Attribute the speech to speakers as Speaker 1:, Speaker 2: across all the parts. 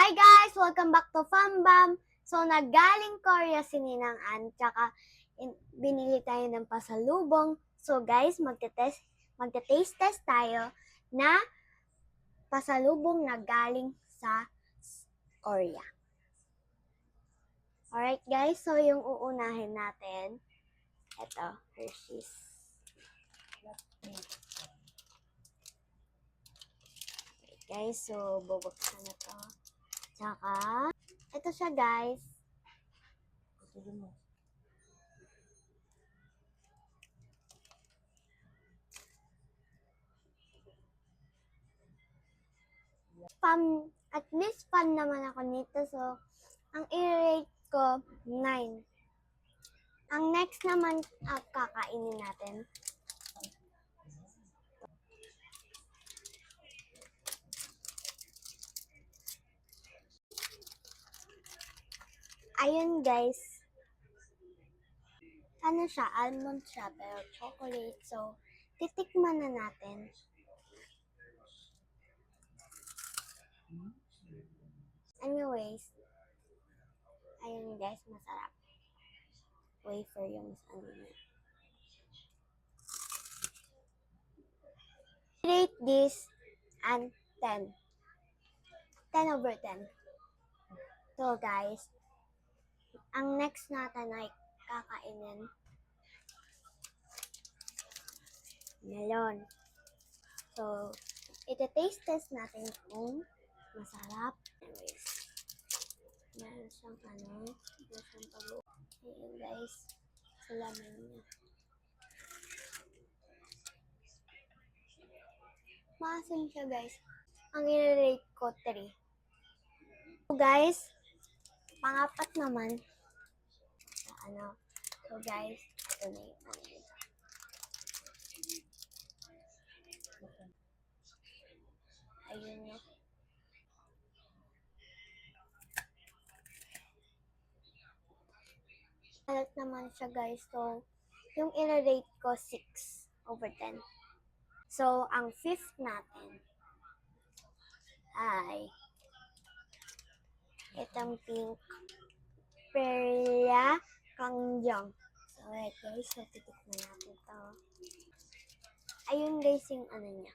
Speaker 1: Hi guys! Welcome back to Fambam. So, naggaling Korea si Ninang Ann, tsaka binili tayo ng pasalubong. So guys, magte-taste test tayo na pasalubong na galing sa Korea. Alright guys, so yung uunahin natin, ito, Hershey's. Okay guys, so bubuksan na to. Tsaka, ito siya guys. At least fan naman ako nito. So, ang i-rate ko, 9. Ang next naman, kakainin natin. Ayun guys. Ano siya? Almond siya, pero chocolate. So, titikman na natin. Anyways, ayun guys, masarap. Wafer yung ano niya. Rate this and 10. 10 over 10. So guys, ang next natin ay kakainin. Melon. So, iti-taste test natin kung masarap. Anyways, meron siyang meron siyang pag- Ayun guys, sa laman niya. Maasim siya guys. Ang i-rate ko 3. So guys, pangapat naman. So guys, ito na yung ayun na. Alat naman siya guys. So, yung i-rate ko 6 over 10. So, ang fifth natin ay itong pink Perla Kangjang. So, right guys, so titikman natin ito. Ayun guys yung ano niya.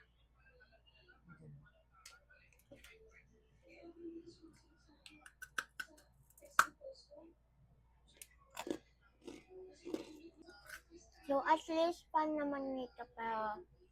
Speaker 1: So, at least pan naman nito, pero